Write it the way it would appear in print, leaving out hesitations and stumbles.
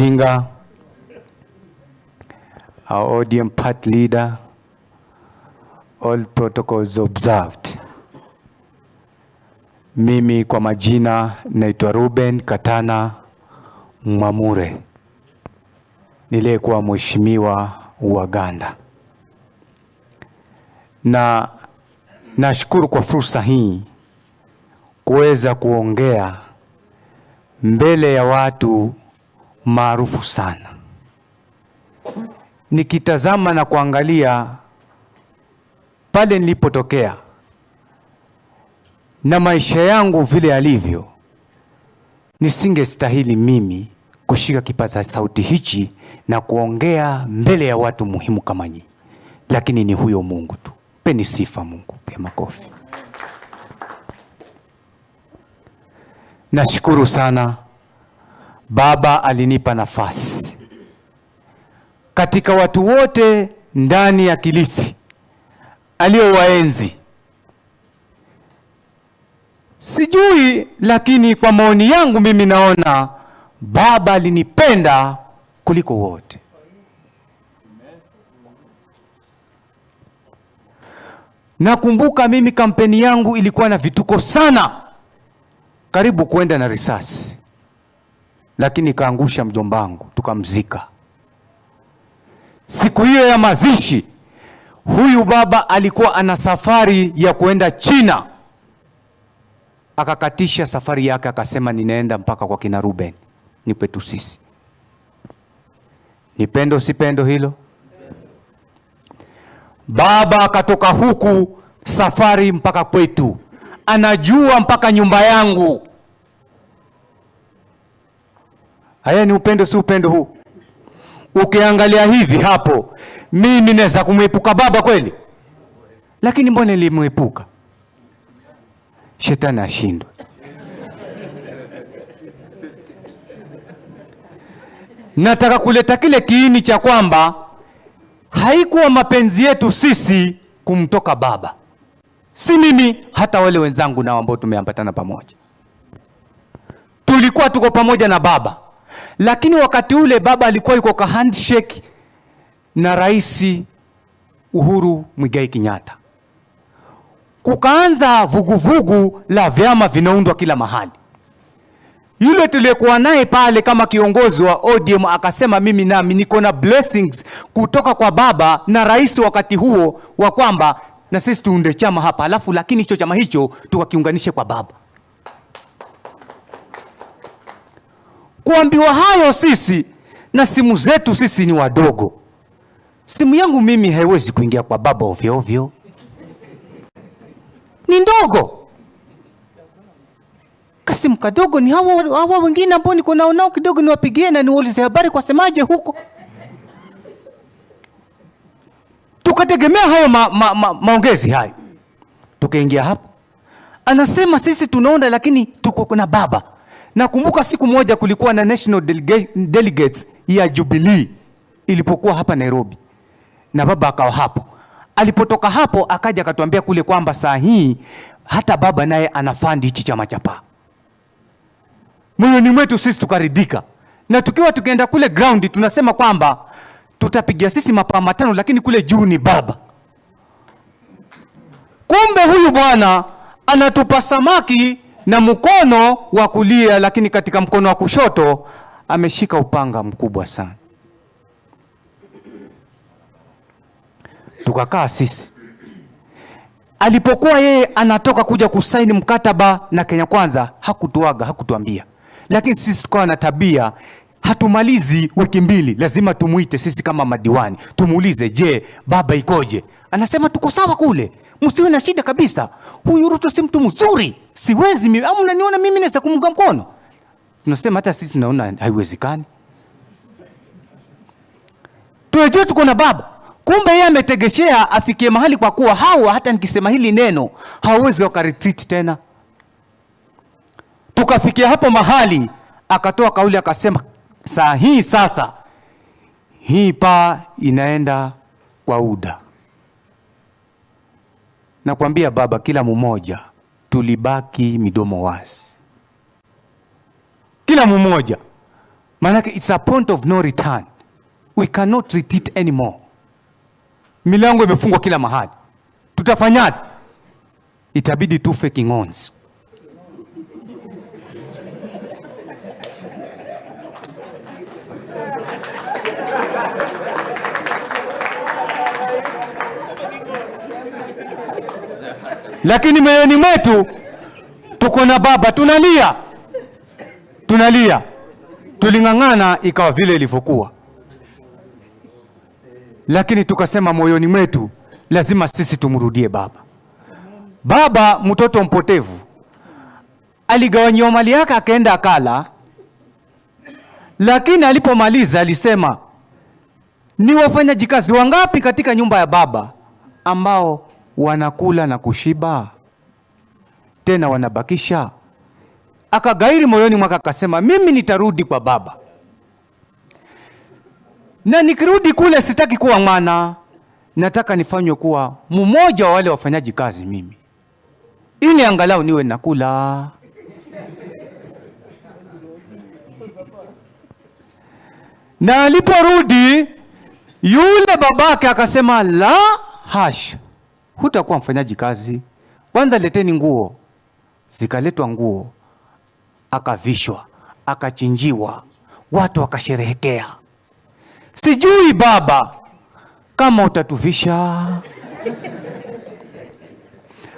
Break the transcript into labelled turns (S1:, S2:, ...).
S1: Odinga, our ODM part leader, all protocols observed. Mimi kwa majina naitwa Ruben Katana Mwamure, niliyekuwa mheshimiwa wa Uganda. Na nashukuru kwa fursa hii kuweza kuongea mbele ya watu maarufu sana. Nikitazama na kuangalia pale nilipotokea na maisha yangu vile yalivyo, nisingestahili mimi kushika kipaza sauti hichi na kuongea mbele ya watu muhimu kama nyinyi. Lakini ni huyo Mungu tu. Peni sifa Mungu, pe makofi. Nashukuru sana. Baba alinipa nafasi katika watu wote ndani ya Kilifi aliowaenzi. Sijui, lakini kwa maoni yangu mimi naona Baba alinipenda kuliko wote. Nakumbuka mimi kampeni yangu ilikuwa na vituko sana, karibu kuenda na risasi, lakini kaangusha mjombangu, tukamzika. Siku hiyo ya mazishi, huyu baba alikuwa ana safari ya kuenda China. Akakatisha safari yake, akasema ninaenda mpaka kwa kina Ruben, nipe tu sisi. Nipendo sipendo hilo? Baba akatoka huku safari mpaka kwetu, anajua mpaka nyumba yangu. Haya ni upendo si upendo huu? Ukiangalia hivi hapo, mimi naweza kumwepuka baba kweli? Lakini mbona nilimwepuka? Shetani ashindwe. Nataka kuleta kile kiini cha kwamba haikuwa mapenzi yetu sisi kumtoka baba. Si mimi, hata wale wenzangu nao ambao tumeambatana pamoja. Tulikuwa tuko pamoja na baba. Lakini wakati ule baba alikuwa yuko ka handshake na Rais Uhuru Muigai Kenyatta. Kukaanza vuguvugu la vyama vinaundwa kila mahali. Yule tuliyekuwa naye pale kama kiongozi wa ODM akasema mimi nami niko na blessings kutoka kwa baba na rais wakati huo wa kwamba na sisi tuunde chama hapa, alafu lakini hicho chama hicho tukakiunganishe kwa baba. Kuambiwa hayo sisi na simu zetu sisi ni wadogo. Simu yangu mimi haiwezi kuingia kwa baba ovyo ovyo. Ni ndogo. Kasimu kadogo ni hawa wengine ambao niko nao kidogo niwapigie na niulize habari kwa semaje huko. Tukategemea hayo maongezi hayo. Tukaingia hapo. Anasema sisi tunaonda lakini tuko na baba. Nakumbuka siku moja kulikuwa na national delegates ya Jubilee ilipokuwa hapa Nairobi. Na baba akawa hapo. Alipotoka hapo akaja akatuambia kule kwamba saa hii hata baba naye anafandi hichi chama cha PA. Moyoni mwetu sisi tukaridhika. Na tukienda kule ground tunasema kwamba tutapigia sisi mapaa matano lakini kule juu ni baba. Kumbe huyu bwana anatupa samaki na mkono wa kulia, lakini katika mkono wa kushoto ameshika upanga mkubwa sana. Tukakaa sisi. Alipokuwa yeye anatoka kuja kusaini mkataba na Kenya Kwanza, hakutuaga, hakutuambia. Lakini sisi tukawa na tabia, hatumalizi wiki mbili, lazima tumuite sisi kama madiwani. Tumuulize, je, baba ikoje? Anasema tuko sawa kule. Msiwe na shida kabisa. Huyu Ruto si mtu mzuri. Siwezi mimi. Au mnaniona mimi naweza kumunga mkono? Tunasema hata sisi naona haiwezekani. Tunajua tuko na baba. Kumbe yeye ametegeshea afikie mahali kwa kuwa hawa hata nikisema hili neno hawezi wakaretreat tena. Tukafikia hapo mahali akatoa kauli akasema saa hii sasa hii PA inaenda kwa UDA. Nakwambia baba, kila mmoja tulibaki midomo wazi. Kila mmoja Maanake it's a point of no return. We cannot retreat anymore. Milango imefungwa kila mahali. Tutafanyaje? Itabidi tufe king'onzi. Lakini moyoni mwetu tuko na baba, tunalia. Tuling'ang'ana ikawa vile ilivyokuwa. Lakini tukasema moyoni mwetu lazima sisi tumrudie baba. Baba mtoto mpotevu aligawanywa mali yake akaenda akala, lakini alipomaliza alisema, ni wafanyakazi wangapi katika nyumba ya baba ambao wanakula na kushiba tena wanabakisha? Akagairi moyoni mwake akasema, mimi nitarudi kwa baba, na nikirudi kule sitaki kuwa mwana, nataka nifanywe kuwa mmoja wa wale wafanyaji kazi mimi, ili angalau niwe nakula. Na aliporudi yule babake akasema, la hasha, hutakuwa mfanyaji kazi, kwanza leteni nguo. Zikaletwa nguo, akavishwa, akachinjiwa, watu wakasherehekea. Sijui baba kama utatuvisha.